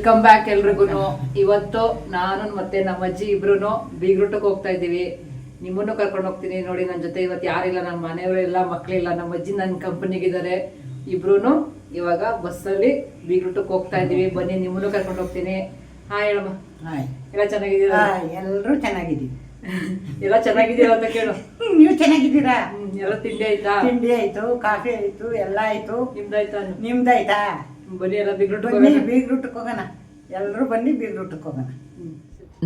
Welcome back ಎಲ್ರಿಗೂ. ಇವತ್ತು ನಾನು ಮತ್ತೆ ನಮ್ಮ ಅಜ್ಜಿ ಇಬ್ರು ಬೀಗ್ರೂಟಕ್ಕೆ ಹೋಗ್ತಾ ಇದ್ದೀವಿ. ನಿಮ್ಮನ್ನು ಕರ್ಕೊಂಡು ಹೋಗ್ತೀನಿ ನೋಡಿ. ನನ್ನ ಜೊತೆ ಇವತ್ತು ಯಾರಿಲ್ಲ, ನಮ್ಮ ಮನೆಯವರೆಲ್ಲ ಮಕ್ಕಳಿಲ್ಲ. ನಮ್ಮ ಅಜ್ಜಿ ನನ್ನ ಕಂಪನಿಗಿದ್ದಾರೆ. ಇಬ್ರು ಇವಾಗ ಬಸ್ಸಲ್ಲಿ ಬೀಗ್ರೂಟಕ್ಕೆ ಹೋಗ್ತಾ ಇದ್ದೀವಿ. ಬನ್ನಿ, ನಿಮ್ಮನ್ನು ಕರ್ಕೊಂಡು ಹೋಗ್ತೀನಿ. ಹಾಯ್ ಹೇಳಮ್ಮ. ಹಾಯ್. ಎಲ್ಲ ಚೆನ್ನಾಗಿದ್ದೀರಾ? ಎಲ್ಲರೂ ಚೆನ್ನಾಗಿದ್ದೀವಿ. ಎಲ್ಲ ಚೆನ್ನಾಗಿದ್ದೀರಾ ಅಂತ ಕೇಳು. ನೀವು ಚೆನ್ನಾಗಿದ್ದೀರಾ? ಎಲ್ಲ ತಿಂಡಿ ಆಯ್ತಾ? ತಿಂಡಿ ಆಯ್ತು, ಕಾಫಿ ಆಯ್ತು, ಎಲ್ಲ ಆಯ್ತು. ನಿಮ್ದಾಯ್ತಾ? ನಿಮ್ದಾಯ್ತಾ? ಬನ್ನಿ, ಎಲ್ಲ ಬೀಗ್ರೂಟಕ್ಕೆ ಬನ್ನಿ ಬೀಗ್ರೂಟಕ್ಕೆ ಹೋಗೋಣ. ಎಲ್ಲರೂ ಬನ್ನಿ ಬೀಗ್ರೂಟಕ್ಕೆ ಹೋಗೋಣ.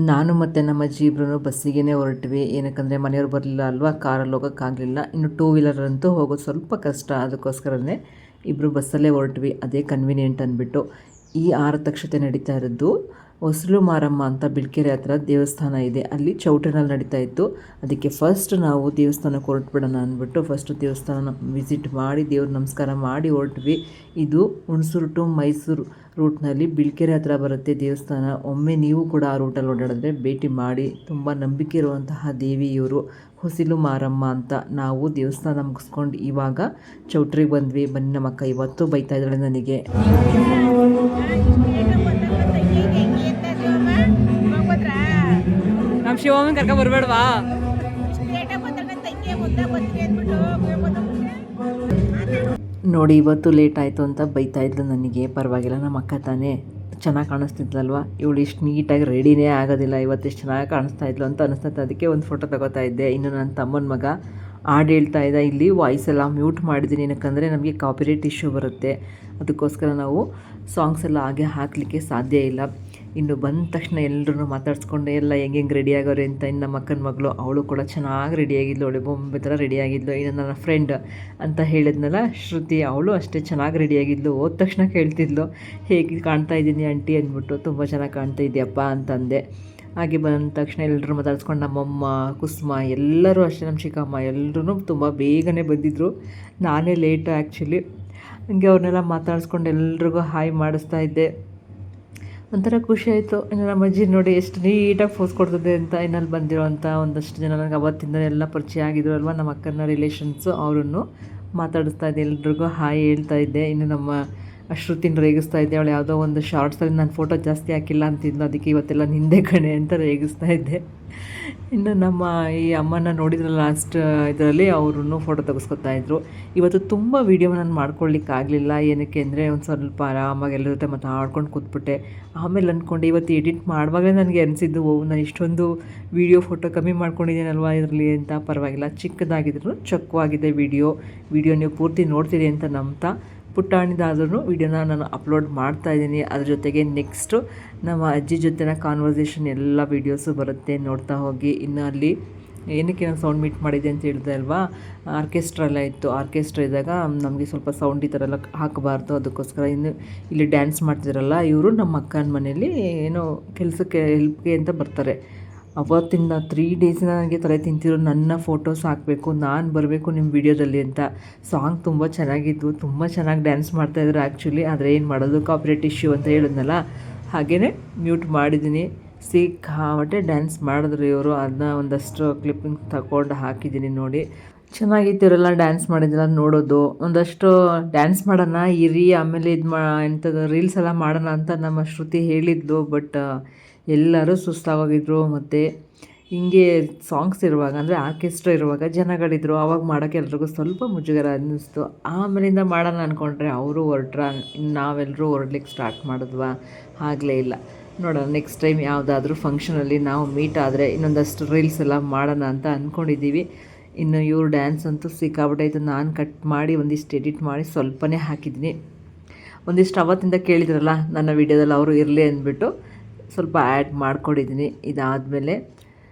ನಾನು ಮತ್ತು ನಮ್ಮ ಅಜ್ಜಿ ಇಬ್ರು ಬಸ್ಸಿಗೆ ಹೊರಟ್ವಿ. ಏನಕ್ಕಂದರೆ ಮನೆಯವ್ರು ಬರಲಿಲ್ಲ ಅಲ್ವಾ, ಕಾರಲ್ಲಿ ಹೋಗೋಕ್ಕಾಗಲಿಲ್ಲ. ಇನ್ನು ಟೂ ವೀಲರ್ ಅಂತೂ ಹೋಗೋದು ಸ್ವಲ್ಪ ಕಷ್ಟ. ಅದಕ್ಕೋಸ್ಕರನೇ ಇಬ್ಬರು ಬಸ್ಸಲ್ಲೇ ಹೊರಟ್ವಿ. ಅದೇ ಕನ್ವೀನಿಯೆಂಟ್ ಅಂದ್ಬಿಟ್ಟು. ಈ ಆರತಕ್ಷತೆ ನಡೀತಾ ಇರೋದು ಹೊಸಲು ಮಾರಮ್ಮ ಅಂತ ಬಿಳ್ಕೆರೆ ಹತ್ರ ದೇವಸ್ಥಾನ ಇದೆ. ಅಲ್ಲಿ ಚೌಟ್ರಿನಲ್ಲಿ ನಡೀತಾ ಇತ್ತು. ಅದಕ್ಕೆ ಫಸ್ಟ್ ನಾವು ದೇವಸ್ಥಾನಕ್ಕೆ ಹೊರಟ್ಬಿಡೋಣ ಅಂದ್ಬಿಟ್ಟು ಫಸ್ಟ್ ದೇವಸ್ಥಾನ ವಿಸಿಟ್ ಮಾಡಿ ದೇವ್ರ ನಮಸ್ಕಾರ ಮಾಡಿ ಹೊರಟ್ವಿ. ಇದು ಹುಣಸೂರು ಟು ಮೈಸೂರು ರೂಟ್ನಲ್ಲಿ ಬಿಳ್ಕೆರೆ ಹತ್ರ ಬರುತ್ತೆ ದೇವಸ್ಥಾನ. ಒಮ್ಮೆ ನೀವು ಕೂಡ ಆ ರೂಟಲ್ಲಿ ಓಡಾಡಿದ್ರೆ ಭೇಟಿ ಮಾಡಿ. ತುಂಬ ನಂಬಿಕೆ ಇರುವಂತಹ ದೇವಿ ಇವರು, ಹೊಸಲು ಮಾರಮ್ಮ ಅಂತ. ನಾವು ದೇವಸ್ಥಾನ ಮುಗಿಸ್ಕೊಂಡು ಇವಾಗ ಚೌಟ್ರಿಗೆ ಬಂದ್ವಿ. ಬನ್ನಿ, ನಮ್ಮ ಅಕ್ಕ ಇವತ್ತು ಬೈತಾ ಇದ್ದಾಳೆ ನನಗೆ. ನಮ್ಮ ಶಿವಮ್ಮನ ಕರ್ಕ ಬರ್ಬೇಡವಾ? ನೋಡಿ, ಇವತ್ತು ಲೇಟ್ ಆಯಿತು ಅಂತ ಬೈತಾ ಇದ್ಲು ನನಗೆ. ಪರವಾಗಿಲ್ಲ, ನಮ್ಮ ಅಕ್ಕ ತಾನೇ ಚೆನ್ನಾಗಿ ಕಾಣಿಸ್ತಿದ್ಲಲ್ವ. ಇವಳು ಇಷ್ಟು ನೀಟಾಗಿ ರೆಡಿನೇ ಆಗೋದಿಲ್ಲ, ಇವತ್ತು ಎಷ್ಟು ಚೆನ್ನಾಗಿ ಕಾಣಿಸ್ತಾ ಇದ್ಲು ಅಂತ ಅನಿಸ್ತೈತೆ. ಅದಕ್ಕೆ ಒಂದು ಫೋಟೋ ತಗೋತಾ ಇದ್ದೆ. ಇನ್ನು ನನ್ನ ತಮ್ಮನ ಮಗ ಹಾಡು ಹೇಳ್ತಾ ಇದ್ದ. ಇಲ್ಲಿ ವಾಯ್ಸ್ ಎಲ್ಲ ಮ್ಯೂಟ್ ಮಾಡಿದ್ದೀನಿ, ಏನಕ್ಕಂದರೆ ನಮಗೆ ಕಾಪಿರೈಟ್ ಇಶ್ಯೂ ಬರುತ್ತೆ. ಅದಕ್ಕೋಸ್ಕರ ನಾವು ಸಾಂಗ್ಸ್ ಎಲ್ಲ ಹಾಗೆ ಹಾಕಲಿಕ್ಕೆ ಸಾಧ್ಯ ಇಲ್ಲ. ಇನ್ನು ಬಂದ ತಕ್ಷಣ ಎಲ್ಲರೂ ಮಾತಾಡ್ಸ್ಕೊಂಡು ಎಲ್ಲ ಹೆಂಗೆ ರೆಡಿ ಆಗೋರೆ ಅಂತ. ಇನ್ನು ನಮ್ಮ ಅಕ್ಕನ ಮಗಳು, ಅವಳು ಕೂಡ ಚೆನ್ನಾಗಿ ರೆಡಿಯಾಗಿದ್ಲು. ಅವಳು ಬೊಂಬೆ ಥರ ರೆಡಿಯಾಗಿದ್ಲು. ಇನ್ನು ನನ್ನ ಫ್ರೆಂಡ್ ಅಂತ ಹೇಳಿದ್ನಲ್ಲ ಶ್ರುತಿ, ಅವಳು ಅಷ್ಟೇ ಚೆನ್ನಾಗಿ ರೆಡಿಯಾಗಿದ್ಲು. ಹೋದ ತಕ್ಷಣ ಕೇಳ್ತಿದ್ಲು, ಹೇಗೆ ಕಾಣ್ತಾ ಇದ್ದೀನಿ ಆಂಟಿ ಅಂದ್ಬಿಟ್ಟು. ತುಂಬ ಚೆನ್ನಾಗಿ ಕಾಣ್ತಾ ಇದೆಯಪ್ಪ ಅಂತಂದೆ. ಹಾಗೆ ಬಂದ ತಕ್ಷಣ ಎಲ್ಲರೂ ಮಾತಾಡ್ಸ್ಕೊಂಡು ನಮ್ಮಮ್ಮ, ಕುಸುಮ ಎಲ್ಲರೂ ಅಷ್ಟೇ, ನಮ್ಮ ಚಿಕ್ಕಮ್ಮ ಎಲ್ಲರೂ ತುಂಬ ಬೇಗನೆ ಬಂದಿದ್ದರು. ನಾನೇ ಲೇಟು ಆ್ಯಕ್ಚುಲಿ. ಹಂಗೆ ಅವ್ರನ್ನೆಲ್ಲ ಮಾತಾಡಿಸ್ಕೊಂಡು ಎಲ್ರಿಗೂ ಹಾಯ್ ಮಾಡಿಸ್ತಾ ಇದ್ದೆ. ಒಂಥರ ಖುಷಿ ಆಯಿತು. ಇನ್ನು ನಮ್ಮ ಅಜ್ಜಿ ನೋಡಿ ಎಷ್ಟು ನೀಟಾಗಿ ಫೋಸ್ ಕೊಡ್ತದೆ ಅಂತ. ಇನ್ನಲ್ಲಿ ಬಂದಿರೋವಂಥ ಒಂದಷ್ಟು ಜನ ನನಗೆ ಅವತ್ತಿಂದ ಎಲ್ಲ ಪರಿಚಯ ಆಗಿದ್ರು ಅಲ್ವ, ನಮ್ಮ ಅಕ್ಕನ ರಿಲೇಷನ್ಸು. ಅವರನ್ನು ಮಾತಾಡಿಸ್ತಾ ಇದ್ದೆ, ಎಲ್ರಿಗೂ ಹಾಯ್ ಹೇಳ್ತಾ ಇದ್ದೆ. ಇನ್ನು ನಮ್ಮ ಶ್ರುತಿನ ರೇಗಿಸ್ತಾ ಇದ್ದೆ. ಅವಳು ಯಾವುದೋ ಒಂದು ಶಾರ್ಟ್ಸಲ್ಲಿ ನಾನು ಫೋಟೋ ಜಾಸ್ತಿ ಹಾಕಿಲ್ಲ ಅಂತಿದ್ಲು, ಅದಕ್ಕೆ ಇವತ್ತೆಲ್ಲ ನಿಂದೆ ಕಣೆ ಅಂತ ರೇಗಿಸ್ತಾ ಇದ್ದೆ. ಇನ್ನು ನಮ್ಮ ಈ ಅಮ್ಮನ ನೋಡಿದ್ರಲ್ಲ ಲಾಸ್ಟ್ ಇದರಲ್ಲಿ, ಅವ್ರೂ ಫೋಟೋ ತೆಗೆಸ್ಕೊತಾ ಇದ್ರು. ಇವತ್ತು ತುಂಬ ವೀಡಿಯೋ ನಾನು ಮಾಡ್ಕೊಳ್ಳಿಕ್ಕಾಗಲಿಲ್ಲ. ಏನಕ್ಕೆ ಅಂದರೆ ಒಂದು ಸ್ವಲ್ಪ ಆರಾಮಾಗಿ ಎಲ್ಲರ ಜೊತೆ ಮಾತಾಡ್ಕೊಂಡು ಕೂತ್ಬಿಟ್ಟೆ. ಆಮೇಲೆ ಅಂದ್ಕೊಂಡೆ ಇವತ್ತು ಎಡಿಟ್ ಮಾಡುವಾಗಲೇ ನನಗೆ ಅನಿಸಿದ್ದು, ನಾನು ಇಷ್ಟೊಂದು ವೀಡಿಯೋ ಫೋಟೋ ಕಮ್ಮಿ ಮಾಡ್ಕೊಂಡಿದ್ದೀನಲ್ವ ಇದರಲ್ಲಿ ಅಂತ. ಪರವಾಗಿಲ್ಲ, ಚಿಕ್ಕದಾಗಿದ್ರು ಚೊಕ್ಕವಾಗಿದೆ ವೀಡಿಯೋ ನೀವು ಪೂರ್ತಿ ನೋಡ್ತೀರಿ ಅಂತ ನಂಬ್ತಾ ಪುಟ್ಟಾಣಿದಾದ್ರೂ ವೀಡಿಯೋನ ನಾನು ಅಪ್ಲೋಡ್ ಮಾಡ್ತಾಯಿದ್ದೀನಿ. ಅದ್ರ ಜೊತೆಗೆ ನೆಕ್ಸ್ಟು ನಮ್ಮ ಅಜ್ಜಿ ಜೊತೆನ ಕಾನ್ವರ್ಸೇಷನ್ ಎಲ್ಲ ವೀಡಿಯೋಸು ಬರುತ್ತೆ, ನೋಡ್ತಾ ಹೋಗಿ. ಇನ್ನು ಅಲ್ಲಿ ಏನಕ್ಕೆ ನಾನು ಸೌಂಡ್ ಮೀಟ್ ಮಾಡಿದ್ದೆ ಅಂತ ಹೇಳಿದೆ ಅಲ್ವಾ, ಆರ್ಕೆಸ್ಟ್ರಾ ಎಲ್ಲ ಇತ್ತು. ಆರ್ಕೆಸ್ಟ್ರಾ ಇದ್ದಾಗ ನಮಗೆ ಸ್ವಲ್ಪ ಸೌಂಡ್ ಈ ಥರ ಎಲ್ಲ ಹಾಕಬಾರ್ದು. ಅದಕ್ಕೋಸ್ಕರ ಇನ್ನು ಇಲ್ಲಿ ಡ್ಯಾನ್ಸ್ ಮಾಡ್ತಿದ್ರಲ್ಲ ಇವರು, ನಮ್ಮ ಅಕ್ಕನ ಮನೇಲಿ ಏನೋ ಕೆಲಸಕ್ಕೆ ಹೆಲ್ಪ್ಗೆ ಅಂತ ಬರ್ತಾರೆ. ಅವತ್ತಿಂದ 3 ಡೇಸಿಂದ ನನಗೆ ತಲೆ ತಿಂತಿರೋ, ನನ್ನ ಫೋಟೋಸ್ ಹಾಕಬೇಕು, ನಾನು ಬರಬೇಕು ನಿಮ್ಮ ವೀಡಿಯೋದಲ್ಲಿ ಅಂತ. ಸಾಂಗ್ ತುಂಬ ಚೆನ್ನಾಗಿತ್ತು, ತುಂಬ ಚೆನ್ನಾಗಿ ಡ್ಯಾನ್ಸ್ ಮಾಡ್ತಾಯಿದ್ರು ಆ್ಯಕ್ಚುಲಿ. ಆದರೆ ಏನು ಮಾಡೋದು, ಕಾಪಿರೈಟ್ ಇಶ್ಯೂ ಅಂತ ಹೇಳಿದ್ನಲ್ಲ, ಹಾಗೆಯೇ ಮ್ಯೂಟ್ ಮಾಡಿದ್ದೀನಿ. ಸಿಕ್ಕಾಪಟ್ಟೆ ಡ್ಯಾನ್ಸ್ ಮಾಡಿದ್ರು ಇವರು. ಅದನ್ನ ಒಂದಷ್ಟು ಕ್ಲಿಪ್ಪಿಂಗ್ ತಗೊಂಡು ಹಾಕಿದ್ದೀನಿ ನೋಡಿ. ಚೆನ್ನಾಗಿತ್ತಿರಲ್ಲ ಡ್ಯಾನ್ಸ್ ಮಾಡಿದ್ದೆಲ್ಲ ನೋಡೋದು. ಒಂದಷ್ಟು ಡ್ಯಾನ್ಸ್ ಮಾಡೋಣ ಇರಿ, ಆಮೇಲೆ ಎಂಥದ್ದು ರೀಲ್ಸ್ ಎಲ್ಲ ಮಾಡೋಣ ಅಂತ ನಮ್ಮ ಶ್ರುತಿ ಹೇಳಿದ್ಲು. ಬಟ್ ಎಲ್ಲರೂ ಸುಸ್ತಾಗೋಗಿದ್ರು. ಮತ್ತು ಹಿಂಗೆ ಸಾಂಗ್ಸ್ ಇರುವಾಗ, ಅಂದರೆ ಆರ್ಕೆಸ್ಟ್ರಾ ಇರುವಾಗ ಜನಗಳಿದ್ರು, ಆವಾಗ ಮಾಡೋಕ್ಕೆ ಎಲ್ರಿಗೂ ಸ್ವಲ್ಪ ಮುಜುಗರ ಅನ್ನಿಸ್ತು. ಆಮೇಲಿಂದ ಮಾಡೋಣ ಅಂದ್ಕೊಂಡ್ರೆ ಅವರು ಹೊರಟ್ರ, ಇನ್ನು ನಾವೆಲ್ಲರೂ ಹೊರಡ್ಲಿಕ್ಕೆ ಸ್ಟಾರ್ಟ್ ಮಾಡಿದ್ವಾ, ಆಗಲೇ ಇಲ್ಲ. ನೋಡೋಣ ನೆಕ್ಸ್ಟ್ ಟೈಮ್ ಯಾವುದಾದ್ರೂ ಫಂಕ್ಷನಲ್ಲಿ ನಾವು ಮೀಟ್ ಆದರೆ ಇನ್ನೊಂದಷ್ಟು ರೀಲ್ಸ್ ಎಲ್ಲ ಮಾಡೋಣ ಅಂತ ಅಂದ್ಕೊಂಡಿದ್ದೀವಿ. ಇನ್ನು ಇವ್ರ ಡ್ಯಾನ್ಸ್ ಅಂತೂ ಸಿಕ್ಕಾಬಿಟ್ಟೈತು. ನಾನು ಕಟ್ ಮಾಡಿ ಒಂದಿಷ್ಟು ಎಡಿಟ್ ಮಾಡಿ ಸ್ವಲ್ಪನೇ ಹಾಕಿದ್ದೀನಿ. ಒಂದಿಷ್ಟು ಅವತ್ತಿಂದ ಕೇಳಿದ್ರಲ್ಲ ನನ್ನ ವೀಡಿಯೋದಲ್ಲಿ ಅವರು ಇರಲಿ ಅಂದ್ಬಿಟ್ಟು ಸ್ವಲ್ಪ ಆ್ಯಡ್ ಮಾಡ್ಕೊಂಡಿದ್ದೀನಿ. ಇದಾದಮೇಲೆ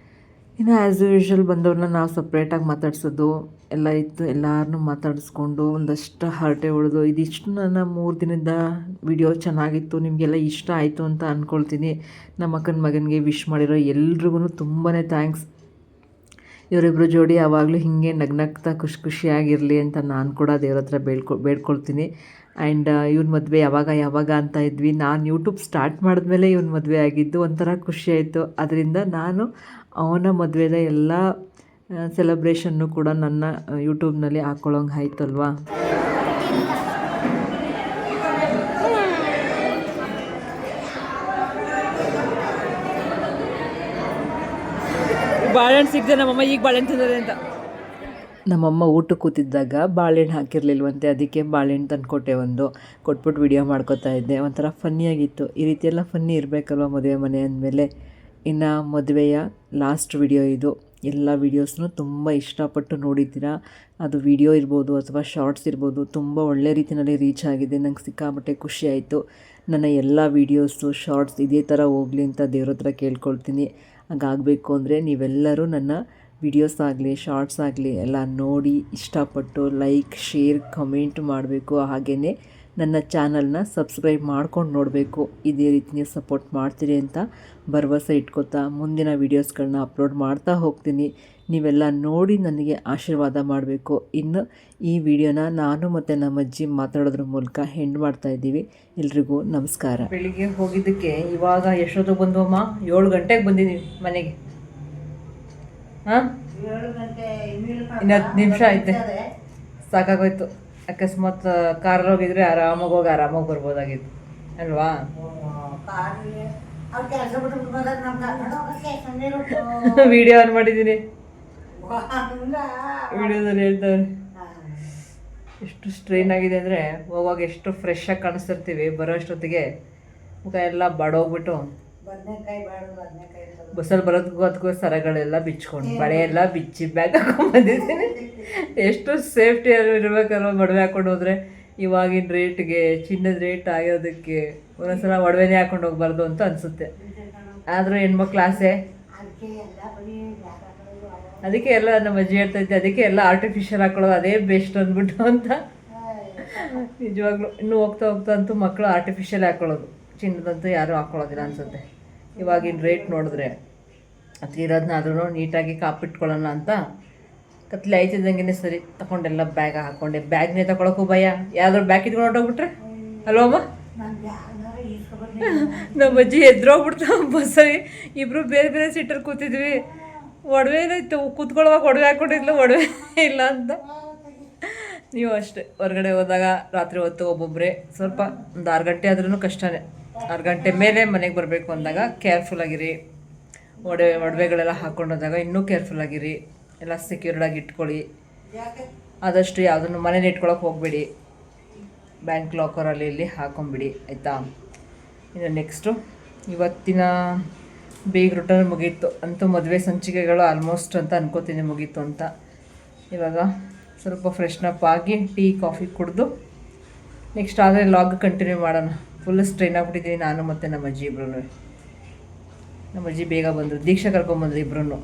ಇನ್ನು ಆ್ಯಸ್ ಯೂಶ್ವಲ್ ಬಂದವ್ರನ್ನ ನಾವು ಸಪ್ರೇಟಾಗಿ ಮಾತಾಡ್ಸೋದು ಎಲ್ಲ ಇತ್ತು. ಎಲ್ಲರನ್ನೂ ಮಾತಾಡಿಸ್ಕೊಂಡು ಒಂದಷ್ಟು ಹರಟೆ ಹೊಡೆದು, ಇದಿಷ್ಟು ನನ್ನ 3 ದಿನದ ವಿಡಿಯೋ ಚೆನ್ನಾಗಿತ್ತು, ನಿಮಗೆಲ್ಲ ಇಷ್ಟ ಆಯಿತು ಅಂತ ಅಂದ್ಕೊಳ್ತೀನಿ. ನಮ್ಮ ಅಕ್ಕನ ಮಗನಿಗೆ ವಿಶ್ ಮಾಡಿರೋ ಎಲ್ರಿಗೂ ತುಂಬಾ ಥ್ಯಾಂಕ್ಸ್. ಇವರಿಬ್ಬರು ಜೋಡಿ ಯಾವಾಗಲೂ ಹೀಗೆ ನಗ್ನಗ್ತಾ ಖುಷಿಯಾಗಿರಲಿ ಅಂತ ನಾನು ಕೂಡ ದೇವ್ರ ಹತ್ರ ಬೇಡ್ಕೊಳ್ತೀನಿ. ಆ್ಯಂಡ್ ಇವ್ನ ಮದುವೆ ಯಾವಾಗ ಅಂತ ಇದ್ವಿ. ನಾನು ಯೂಟ್ಯೂಬ್ ಸ್ಟಾರ್ಟ್ ಮಾಡಿದ್ಮೇಲೆ ಇವ್ನ ಮದುವೆ ಆಗಿದ್ದು. ಒಂಥರ ಖುಷಿಯಾಯಿತು. ಅದರಿಂದ ನಾನು ಅವನ ಮದುವೆದ ಎಲ್ಲ ಸೆಲೆಬ್ರೇಷನ್ನು ಕೂಡ ನನ್ನ ಯೂಟ್ಯೂಬ್ನಲ್ಲಿ ಹಾಕ್ಕೊಳ್ಳೋಂಗೆ ಆಯ್ತಲ್ವಾ. ಬಾಳೆಹಣ್ಣು ಸಿಗದೆ ನಮ್ಮಮ್ಮ ಈಗ ಬಾಳೆಹಣ್ಣು ತಿಂದರೆ ಅಂತ. ನಮ್ಮಮ್ಮ ಊಟಕ್ಕೆ ಕೂತಿದ್ದಾಗ ಬಾಳೆಹಣ್ಣು ಹಾಕಿರಲಿಲ್ವಂತೆ, ಅದಕ್ಕೆ ಬಾಳೆಹಣ್ಣು ತಂದುಕೊಟ್ಟೆ, ಒಂದು ಕೊಟ್ಬಿಟ್ಟು ವಿಡಿಯೋ ಮಾಡ್ಕೋತಾ ಇದ್ದೆ. ಒಂಥರ ಫನ್ನಿಯಾಗಿತ್ತು. ಈ ರೀತಿಯೆಲ್ಲ ಫನ್ನಿ ಇರಬೇಕಲ್ವ ಮದುವೆ ಮನೆ ಅಂದಮೇಲೆ. ಇನ್ನು ಮದುವೆಯ ಲಾಸ್ಟ್ ವಿಡಿಯೋ ಇದು. ಎಲ್ಲ ವೀಡಿಯೋಸ್ನೂ ತುಂಬ ಇಷ್ಟಪಟ್ಟು ನೋಡಿದ್ದೀರಾ. ಅದು ವಿಡಿಯೋ ಇರ್ಬೋದು ಅಥವಾ ಶಾರ್ಟ್ಸ್ ಇರ್ಬೋದು, ತುಂಬ ಒಳ್ಳೆ ರೀತಿಯಲ್ಲಿ ರೀಚ್ ಆಗಿದೆ. ನಂಗೆ ಸಿಕ್ಕಾಪಟ್ಟೆ ಖುಷಿ ಆಯಿತು. ನನ್ನ ಎಲ್ಲ ವೀಡಿಯೋಸು ಶಾರ್ಟ್ಸ್ ಇದೇ ಥರ ಹೋಗಲಿ ಅಂತ ದೇವ್ರ ಹತ್ರ ಕೇಳ್ಕೊಳ್ತೀನಿ. ಹಾಗಾಗಬೇಕು ಅಂದರೆ ನೀವೆಲ್ಲರೂ ನನ್ನ ವಿಡಿಯೋಸ್ ಆಗಲಿ ಶಾರ್ಟ್ಸ್ ಆಗಲಿ ಎಲ್ಲ ನೋಡಿ ಇಷ್ಟಪಟ್ಟು ಲೈಕ್ ಶೇರ್ ಕಮೆಂಟ್ ಮಾಡಬೇಕು. ಹಾಗೆಯೇ ನನ್ನ ಚಾನಲ್ನ ಸಬ್ಸ್ಕ್ರೈಬ್ ಮಾಡ್ಕೊಂಡು ನೋಡಬೇಕು. ಇದೇ ರೀತಿ ನೀವು ಸಪೋರ್ಟ್ ಮಾಡ್ತೀರಿ ಅಂತ ಭರವಸೆ ಇಟ್ಕೋತಾ ಮುಂದಿನ ವೀಡಿಯೋಸ್ಗಳನ್ನ ಅಪ್ಲೋಡ್ ಮಾಡ್ತಾ ಹೋಗ್ತೀನಿ. ನೀವೆಲ್ಲ ನೋಡಿ ನನಗೆ ಆಶೀರ್ವಾದ ಮಾಡಬೇಕು. ಇನ್ನು ಈ ವಿಡಿಯೋನ ನಾನು ಮತ್ತು ನಮ್ಮ ಅಜ್ಜಿ ಮಾತಾಡೋದ್ರ ಮೂಲಕ ಎಂಡ್ ಮಾಡ್ತಾಯಿದ್ದೀವಿ. ಎಲ್ರಿಗೂ ನಮಸ್ಕಾರ. ಬೆಳಿಗ್ಗೆ ಹೋಗಿದ್ದಕ್ಕೆ ಇವಾಗ ಎಷ್ಟೊತ್ತಿಗೆ ಬಂದವಮ್ಮ? 7 ಗಂಟೆಗೆ ಬಂದಿದ್ದೀವಿ ಮನೆಗೆ. ಹಾಂ, 7 ಗಂಟೆ ಇನ್ನು 10 ನಿಮಿಷ ಐತೆ, ಸಾಕಾಗೋಯ್ತು. ಅಕಸ್ಮಾತ್ ಕಾರಲ್ಲಿ ಹೋಗಿದ್ರೆ ಆರಾಮಾಗಿ ಹೋಗಿ ಆರಾಮಾಗಿ ಬರ್ಬೋದಾಗಿತ್ತು ಅಲ್ವಾ? ವಿಡಿಯೋ ಆನ್ ಮಾಡಿದ್ದೀನಿ, ವಿಡಿಯೋದಲ್ಲಿ ಹೇಳ್ತಾರೆ. ಎಷ್ಟು ಸ್ಟ್ರೈನ್ ಆಗಿದೆ ಅಂದರೆ ಹೋಗುವಾಗ ಎಷ್ಟು ಫ್ರೆಶ್ ಆಗಿ ಕಾಣಿಸ್ತಿರ್ತೀವಿ, ಬರೋ ಅಷ್ಟೊತ್ತಿಗೆ ಮುಖ ಎಲ್ಲ ಬಾಡೋಗ್ಬಿಟ್ಟು ಬಸ್ಸಲ್ಲಿ ಬರೋದಕ್ಕೂ ಅದಕ್ಕೂ ಸರಗಳೆಲ್ಲ ಬಿಚ್ಕೊಂಡು ಬಳೆ ಎಲ್ಲ ಬಿಚ್ಚಿ ಬ್ಯಾಗ್ ಹಾಕೊಂಡು ಬಂದಿದ್ದೀನಿ. ಎಷ್ಟು ಸೇಫ್ಟಿ ಇರಬೇಕಲ್ವ ಒಡವೆ ಹಾಕೊಂಡು ಹೋದರೆ. ಇವಾಗಿನ ರೇಟ್ಗೆ ಚಿನ್ನದ ರೇಟ್ ಆಗಿರೋದಕ್ಕೆ ಒಂದೊಂದ್ಸಲ ಒಡವೆನೇ ಹಾಕೊಂಡು ಹೋಗ್ಬಾರ್ದು ಅಂತ ಅನಿಸುತ್ತೆ. ಆದರೂ ಹೆಣ್ಮಕ್ಳು ಆಸೆ, ಅದಕ್ಕೆ ಎಲ್ಲ ನಮ್ಮ ಅಜ್ಜಿ ಹೇಳ್ತೈತೆ, ಅದಕ್ಕೆ ಎಲ್ಲ ಆರ್ಟಿಫಿಷಿಯಲ್ ಹಾಕೊಳ್ಳೋದು ಅದೇ ಬೆಸ್ಟ್ ಅಂದ್ಬಿಟ್ಟು ಅಂತ. ನಿಜವಾಗ್ಲೂ ಇನ್ನೂ ಹೋಗ್ತಾ ಹೋಗ್ತಾ ಅಂತೂ ಮಕ್ಕಳು ಆರ್ಟಿಫಿಷಿಯಲ್ ಹಾಕೊಳ್ಳೋದು, ಚಿನ್ನದಂತೂ ಯಾರೂ ಹಾಕೊಳ್ಳೋದಿಲ್ಲ ಅನಿಸುತ್ತೆ. ಇವಾಗಿನ ರೇಟ್ ನೋಡಿದ್ರೆ ಅದು ಇರೋದನ್ನಾದ್ರೂ ನೀಟಾಗಿ ಕಾಪಿಟ್ಕೊಳ್ಳೋಣ ಅಂತ ಕತ್ಲೆ ಆಯ್ತಿದ್ದಂಗೆ ಸರಿ ತಗೊಂಡೆಲ್ಲ ಬ್ಯಾಗ್ ಹಾಕ್ಕೊಂಡೆ. ಬ್ಯಾಗ್ನೇ ತಗೊಳಕ್ಕೂ ಭಯ, ಯಾವ್ದಾದ್ರು ಬ್ಯಾಗ್ ಇಟ್ಕೊಂಡು ಹೊರಟೋಗ್ಬಿಟ್ರೆ ಅಲ್ವಮ್ಮ? ನಮ್ಮ ಅಜ್ಜಿ ಎದ್ರೋಗ್ಬಿಡ್ತಾ ಬಸ್ಸಲ್ಲಿ. ಇಬ್ಬರು ಬೇರೆ ಬೇರೆ ಸೀಟಲ್ಲಿ ಕೂತಿದ್ವಿ. ಒಡವೆನಾಯ್ತು, ಕೂತ್ಕೊಳ್ಳುವಾಗ ಒಡವೆ ಹಾಕ್ಕೊಂಡಿದ್ಲು, ಒಡವೆ ಇಲ್ಲ ಅಂತ. ನೀವು ಅಷ್ಟೇ ಹೊರಗಡೆ ಹೋದಾಗ ರಾತ್ರಿ ಹೊತ್ತು ಒಬ್ಬೊಬ್ಬರೇ ಸ್ವಲ್ಪ ಒಂದು 6 ಗಂಟೆ ಆದ್ರೂ ಕಷ್ಟನೇ. 6 ಗಂಟೆ ಮೇಲೆ ಮನೆಗೆ ಬರಬೇಕು ಅಂದಾಗ ಕೇರ್ಫುಲ್ಲಾಗಿರಿ. ಒಡವೆಗಳೆಲ್ಲ ಹಾಕ್ಕೊಂಡೋದಾಗ ಇನ್ನೂ ಕೇರ್ಫುಲ್ಲಾಗಿರಿ. ಎಲ್ಲ ಸೆಕ್ಯೂರ್ಡಾಗಿ ಇಟ್ಕೊಳ್ಳಿ. ಆದಷ್ಟು ಯಾವುದನ್ನು ಮನೇಲಿ ಇಟ್ಕೊಳಕ್ಕೆ ಹೋಗಬೇಡಿ. ಬ್ಯಾಂಕ್ ಲಾಕರಲ್ಲಿ ಇಲ್ಲಿ ಹಾಕೊಂಬಿಡಿ, ಆಯಿತಾ? ಇನ್ನು ನೆಕ್ಸ್ಟು ಇವತ್ತಿನ ಬೇಗ ಮುಗೀತು. ಅಂತೂ ಮದುವೆ ಸಂಚಿಕೆಗಳು ಆಲ್ಮೋಸ್ಟ್ ಅಂತ ಅನ್ಕೋತೀನಿ ಮುಗೀತು ಅಂತ. ಇವಾಗ ಸ್ವಲ್ಪ ಫ್ರೆಶ್ನಪ್ ಆಗಿ ಟೀ ಕಾಫಿ ಕುಡಿದು ನೆಕ್ಸ್ಟ್ ಆದರೆ ಲಾಗ್ ಕಂಟಿನ್ಯೂ ಮಾಡೋಣ. ಫುಲ್ ಸ್ಟ್ರೈನ್ ಆಗಿಬಿಟ್ಟಿದ್ದೀವಿ ನಾನು ಮತ್ತು ನಮ್ಮ ಅಜ್ಜಿ ಇಬ್ರು. ನಮ್ಮ ಅಜ್ಜಿ ಬೇಗ ಬಂದರು, ದೀಕ್ಷಾ ಕರ್ಕೊಂಬಂದ್ರು ಇಬ್ರು.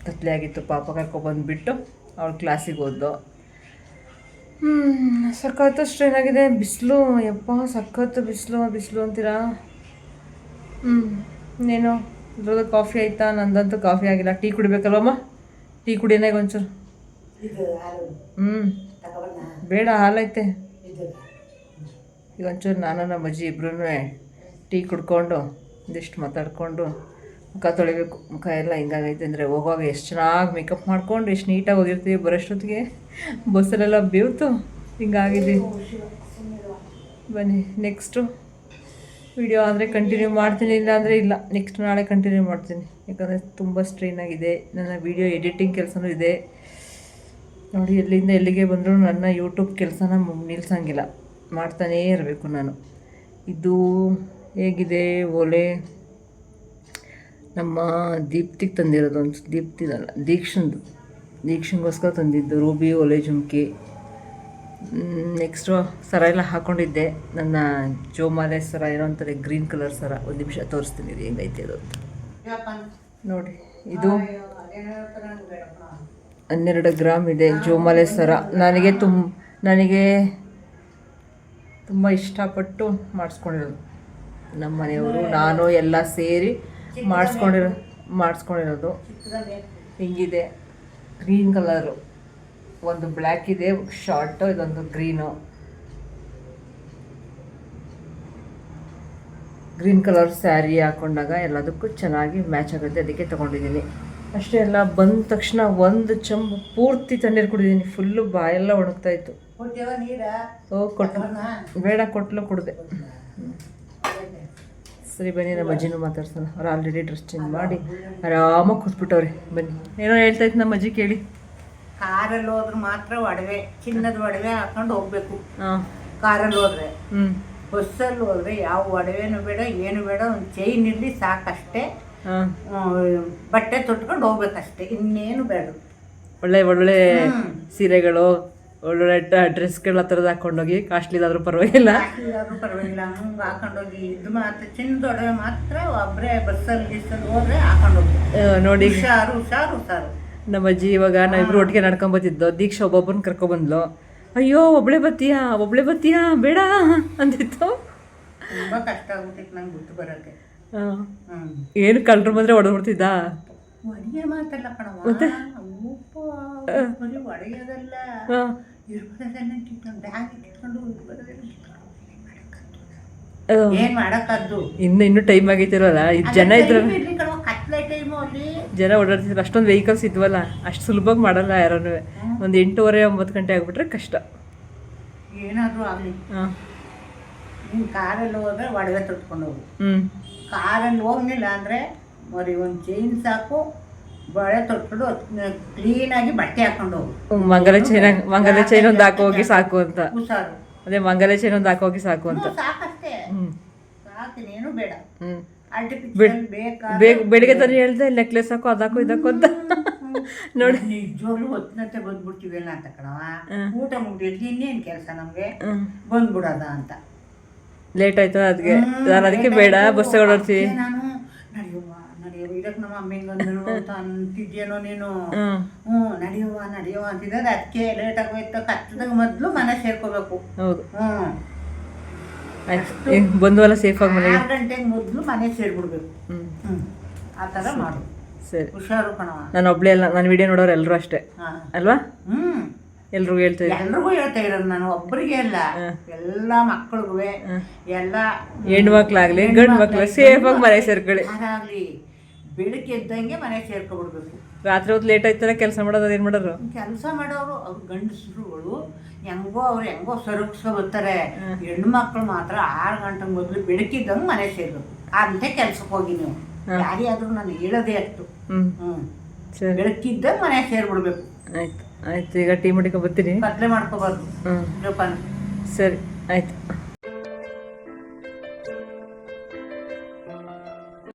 ಕತ್ಲೆ ಆಗಿತ್ತು, ಪಾಪ ಕರ್ಕೊಬಂದುಬಿಟ್ಟು ಅವಳು ಕ್ಲಾಸಿಗೆ ಹೋದ್ಲು. ಸಖತ್ತು ಸ್ಟ್ರೈನ್ ಆಗಿದೆ. ಬಿಸಿಲು, ಯಪ್ಪ ಸಖತ್ತು ಬಿಸಿಲು ಅಂತೀರಾ. ಇನ್ನೇನು ಇದ್ರದ್ದು ಕಾಫಿ ಆಯಿತಾ? ನಂದಂತೂ ಕಾಫಿ ಆಗಿಲ್ಲ. ಟೀ ಕುಡಿಬೇಕಲ್ವಮ್ಮ? ಟೀ ಕುಡಿಯೋಣ ಈಗ ಒಂಚೂರು. ಬೇಡ, ಹಾಲೈತೆ. ಈಗ ಒಂಚೂರು ನಾನು ನಮ್ಮ ಅಜ್ಜಿ ಇಬ್ರೂ ಟೀ ಕುಡ್ಕೊಂಡು ಒಂದಿಷ್ಟು ಮಾತಾಡಿಕೊಂಡು ಮುಖ ತೊಳಿಬೇಕು. ಮುಖ ಎಲ್ಲ ಹಿಂಗಾಗೈತೆ ಅಂದರೆ ಹೋಗುವಾಗ ಎಷ್ಟು ಚೆನ್ನಾಗಿ ಮೇಕಪ್ ಮಾಡ್ಕೊಂಡು ಎಷ್ಟು ನೀಟಾಗಿ ಹೋಗಿರ್ತೀವಿ. ಬರೋಷ್ಟೊತ್ತಿಗೆ ಬಸ್ಸಲ್ಲೆಲ್ಲ ಬೇವ್ತು ಹಿಂಗಾಗಿದ್ದೀವಿ. ಬನ್ನಿ ನೆಕ್ಸ್ಟು ವಿಡಿಯೋ ಆದರೆ ಕಂಟಿನ್ಯೂ ಮಾಡ್ತೀನಿ, ಇಲ್ಲ ಅಂದರೆ ಇಲ್ಲ. ನೆಕ್ಸ್ಟ್ ನಾಳೆ ಕಂಟಿನ್ಯೂ ಮಾಡ್ತೀನಿ, ಯಾಕಂದರೆ ತುಂಬ ಸ್ಟ್ರೈನ್ ಆಗಿದೆ. ನನ್ನ ವಿಡಿಯೋ ಎಡಿಟಿಂಗ್ ಕೆಲಸನೂ ಇದೆ ನೋಡಿ. ಎಲ್ಲಿಂದ ಎಲ್ಲಿಗೆ ಬಂದರೂ ನನ್ನ ಯೂಟ್ಯೂಬ್ ಕೆಲಸನ ನಿಲ್ಲಿಸಂಗಿಲ್ಲ, ಮಾಡ್ತಾನೇ ಇರಬೇಕು ನಾನು. ಇದು ಹೇಗಿದೆ ಓಲೆ? ನಮ್ಮ ದೀಪ್ತಿಗೆ ತಂದಿರೋದು, ಒಂದು ದೀಪ್ತಿದಲ್ಲ ದೀಕ್ಷನ್ಗೋಸ್ಕರ ತಂದಿದ್ದು ರೂಬಿ ಓಲೆ ಜುಮ್ಕಿ. ನೆಕ್ಸ್ಟು ಸರ ಎಲ್ಲ ಹಾಕ್ಕೊಂಡಿದ್ದೆ, ನನ್ನ ಜೋಮಾಲೆ ಸರ ಏನೋ ಅಂತಾರೆ, ಗ್ರೀನ್ ಕಲರ್ ಸರ. ಒಂದು ನಿಮಿಷ ತೋರಿಸ್ತೀನಿ ಇದು ಹೆಂಗೈತೆ ಅದು ನೋಡಿ. ಇದು 12 ಗ್ರಾಮ್ ಇದೆ ಜೋಮಾಲೆ ಸರ. ನನಗೆ ತುಂಬ ಇಷ್ಟಪಟ್ಟು ಮಾಡಿಸ್ಕೊಂಡಿರೋದು. ನಮ್ಮ ಮನೆಯವರು ನಾನು ಎಲ್ಲ ಸೇರಿ ಮಾಡಿಸ್ಕೊಂಡಿರೋದು. ಹಿಂಗಿದೆ, ಗ್ರೀನ್ ಕಲರು, ಒಂದು ಬ್ಲ್ಯಾಕ್ ಇದೆ ಶಾರ್ಟು, ಇದೊಂದು ಗ್ರೀನ್ ಕಲರ್ ಸ್ಯಾರಿ ಹಾಕ್ಕೊಂಡಾಗ ಎಲ್ಲದಕ್ಕೂ ಚೆನ್ನಾಗಿ ಮ್ಯಾಚ್ ಆಗುತ್ತೆ, ಅದಕ್ಕೆ ತೊಗೊಂಡಿದ್ದೀನಿ ಅಷ್ಟೇ. ಎಲ್ಲ ಬಂದ ತಕ್ಷಣ ಒಂದು ಚಂಬು ಪೂರ್ತಿ ತಣ್ಣೀರು ಕುಡಿದೀನಿ. ಫುಲ್ಲು ಬಾಯೆಲ್ಲ ಒಣಗ್ತಾಯಿತ್ತು. ಬೇಡ ಕೊಟ್ಲು ಕುಡಿದೆ. ಸರಿ ಬನ್ನಿ, ನಮ್ಮ ಅಜ್ಜಿನೂ ಮಾತಾಡ್ಸೋಣ. ಅವ್ರು ಆಲ್ರೆಡಿ ಡ್ರೆಸ್ ಚೇಂಜ್ ಮಾಡಿ ಆರಾಮಾಗಿ ಕೂತ್ಬಿಟ್ಟವ್ರೆ. ಬನ್ನಿ, ಏನೋ ಹೇಳ್ತಾ ಇತ್ತು ನಮ್ಮ ಅಜ್ಜಿ, ಕೇಳಿ. ಕಾರಲ್ಲಿ ಹೋದ್ರೆ ಮಾತ್ರ ಒಡವೆ, ಚಿನ್ನದ ಒಡವೆ ಹಾಕೊಂಡು ಹೋಗ್ಬೇಕು ಹಾಂ. ಕಾರಲ್ಲಿ ಹೋದ್ರೆ. ಹ್ಞೂ. ಬಸ್ಸಲ್ಲಿ ಹೋದ್ರೆ ಯಾವ ಒಡವೆನೂ ಬೇಡ, ಏನು ಬೇಡ, ಒಂದು ಚೈನ್ ಇರಲಿ ಸಾಕಷ್ಟೇ. ಹಾಂ. ಬಟ್ಟೆ ತೊಟ್ಕೊಂಡು ಹೋಗ್ಬೇಕಷ್ಟೇ, ಇನ್ನೇನು ಬೇಡ. ಒಳ್ಳೆ ಒಳ್ಳೆ ಸೀರೆಗಳು, ಒಳ್ಳೊಳ್ಳೆ ಡ್ರೆಸ್ಗಳು ಆ ಥರದ್ದು ಹಾಕೊಂಡೋಗಿ, ಕಾಸ್ಟ್ಲಿದಾದ್ರೂ ಪರವಾಗಿಲ್ಲ. ಯಾರು ಪರವಾಗಿಲ್ಲ, ಹಂಗೆ ಹಾಕೊಂಡೋಗಿ. ಇದು ಮಾತ್ರ ಚಿನ್ನದ ಒಡವೆ ಮಾತ್ರ ಒಬ್ಬರೇ ಬಸ್ಸಲ್ಲಿ ಗಿಸ್ಸಲ್ಲಿ ಹೋದ್ರೆ ಹಾಕೊಂಡೋಗಿ. ನೋಡಿ, ಹುಷಾರು ಹುಷಾರು ಹುಷಾರು. ನಮ್ಮ ಅಜ್ಜಿ ಇವಾಗ ನಾವಿಬ್ರು ಒಟ್ಟಿಗೆ ನಡ್ಕೊಂಬತ್ತಿದ್ದೋ, ದೀಕ್ಷಾ ಒಬ್ಬೊಬ್ಬನ ಕರ್ಕೊಬಂದ್ಲು. ಅಯ್ಯೋ ಒಬ್ಳೆ ಬತ್ತೀಯಾ ಬೇಡ ಅಂತಿತ್ತು. ತುಂಬ ಕಷ್ಟ ಆಗ್ಬಿಟ್ಟಿತ್ತು ನಂಗೆ ಬಿಟ್ಟು ಬರೋಕ್ಕೆ. ಏನು ಕಳ್ರು ಬಂದರೆ ಹೊಡೆದ್ಬಿಡ್ತಿದ್ದ. ಒಡೆಯ ಮಾತಲ್ಲ ಕಣವ, ಬರೀ ಒಡೆಯೋದಲ್ಲ, ಇರ್ಬರೋದನ್ನ ಕಿತ್ಕೊಂಡು ಬ್ಯಾಗ್ ಕಿತ್ಕೊಂಡು ಏನ್ ಮಾಡಕ್ಕದ್ದು. ಇನ್ನು ಟೈಮ್ ಆಗೈತಿರಲ್ಲ, ಜನ ಇದ್ರ, ಕತ್ಲೆ ಟೈಮು ಅಲ್ಲಿ ಜನ ಓಡಾಡ್ತಿದ್ರು. ಅಷ್ಟೊಂದು ವೆಹಿಕಲ್ಸ್ ಇದ್ವಲ್ಲ, ಅಷ್ಟು ಸುಲಭವಾಗಿ ಮಾಡಲ್ಲ ಯಾರೂ. ಒಂದು 8:30-9 ಗಂಟೆ ಆಗ್ಬಿಟ್ರೆ ಕಷ್ಟ. ಏನಾದರೂ ಆಗಲಿ. ನೀನು ಕಾರಲ್ಲಿ ಹೋದ್ರೆ ಒಡವೆ ತೊಟ್ಕೊಂಡು ಹೋಗು. ಕಾರಲ್ಲಿ ಹೋಗ್ಲಿಲ್ಲ ಅಂದರೆ ಮರಿ ಒಂದು ಚೈನ್ ಸಾಕು, ಬಳೆ ತೊಟ್ಕೊಂಡು ಕ್ಲೀನಾಗಿ ಬಟ್ಟೆ ಹಾಕೊಂಡು ಹೋಗು. ಮಂಗಲ ಚೈನ್ ಒಂದು ಹಾಕೋಗಿ ಸಾಕು ಅಂತ. ಹುಷಾರು. ಅದೇ ಮಂಗಲ ಚೈನ್ ಒಂದು ಹಾಕೋಗಿ ಸಾಕು ಅಂತ. ಸಾಕಷ್ಟೇ, ಸಾಕಿನೇನು ಬೇಡ. ಬೆಳಿಗ್ಗೆ ತಾನೇ ಹೇಳ್ದೆ ನೆಕ್ಲೆಸ್ ಹಾಕೋ, ಅದಾಕೋ ಇದಕ್ಕೋ ಅಂತ. ನೋಡಿ, ನಿಜವಾಗ್ಲೂ ಹೊತ್ತಿನಂತೆ ಬಂದ್ಬಿಡ್ತೀವಲ್ಲ ಅಂತ ಕಣವ. ಊಟ ಮುಗಿದ್ವಿ, ಇನ್ನೇನು ಕೆಲಸ ನಮಗೆ, ಬಂದ್ಬಿಡೋದ ಅಂತ. ಲೇಟ್ ಆಯ್ತು, ಅದಕ್ಕೆ ಬೇಡ, ಬಸ್ ಓಡಾಡ್ತೀವಿ. ನಾನು ನಡೆಯುವ ಇದಕ್ಕೆ ನಮ್ಮ ಅಮ್ಮಿಂಗ್ ಅಂದ್ರು ಅಂತ ಅಂತಿದ್ಯೇನೋ ನೀನು. ನಡೆಯುವ ಅಂತಿದ್ರೆ ಅದಕ್ಕೆ ಲೇಟ್ ಆಗೋಯ್ತು. ಕತ್ತದಾಗ ಮೊದಲು ಮನೆ ಸೇರ್ಕೋಬೇಕು. ಹೌದು. ಬಂದ್ವಲ್ಲ ಸೇಫಾಗಿ ಮನೆಗೆ. 6 ಗಂಟೆಗೆ ಮೊದಲು ಮನೆ ಸೇರ್ಬಿಡ್ಬೇಕು. ಆ ಥರ ಮಾಡು. ಸರಿ, ಹುಷಾರು ಕಣವ. ನಾನು ಒಬ್ಳೆ ಅಲ್ಲ, ನಾನು ವಿಡಿಯೋ ನೋಡೋರು ಎಲ್ಲರೂ ಅಷ್ಟೇ ಅಲ್ವಾ? ಎಲ್ರಿಗೂ ಹೇಳ್ತಾ ಇದ್ದೀನಿ. ಎಲ್ರಿಗೂ ಹೇಳ್ತಾ ಇರೋದು ನಾನು, ಒಬ್ಬರಿಗೆ ಅಲ್ಲ, ಎಲ್ಲ ಮಕ್ಕಳಿಗೂ, ಎಲ್ಲ ಹೆಣ್ಮಕ್ಳಾಗ್ಲಿ ಗಂಡು ಮಕ್ಳು ಸೇಫಾಗಿ ಮನೆ ಸೇರ್ಕೊಳ್ಳಿ. ಅದಾಗ್ಲಿ ಬೆಳಗ್ಗೆ ಎದ್ದಂಗೆ ಮನೆ ಸೇರ್ಕೊಬಿಡ್ಬೇಕು. ರಾತ್ರಿ ಹೊತ್ತು ಲೇಟ್ ಆಯ್ತಾರ ಕೆಲಸ ಮಾಡೋದು, ಅದೇನು ಮಾಡೋರು? ಕೆಲಸ ಮಾಡೋರು ಅವ್ರು ಗಂಡಸರುಗಳು ಹೆಂಗೋ ಸರುಕ್ಸ್ಕೊ ಬರ್ತಾರೆ. ಹೆಣ್ಣು ಮಕ್ಕಳು ಮಾತ್ರ 6 ಗಂಟೆ ಮೊದಲು ಬೆಳಕಿದ್ದಂಗೆ ಮನೆ ಸೇರ್ಬೇಕು. ಅಂತ ಕೆಲ್ಸಕ್ಕೆ ಹೋಗಿ ನೀವು ಯಾರೇ ಆದ್ರೂ ನಾನು ಹೇಳೋದೇ ಅಷ್ಟು. ಸರಿ, ಬೆಳಕಿದ್ದಂಗೆ ಮನೆ ಸೇರ್ಬಿಡ್ಬೇಕು. ಆಯ್ತು. ಈಗ ಟೀ ಮಾಡ್ಕೊ ಬರ್ತೀನಿ. ಕತ್ಲೆ ಮಾಡ್ಕೋಬಾರ್ದು. ಸರಿ, ಆಯ್ತು.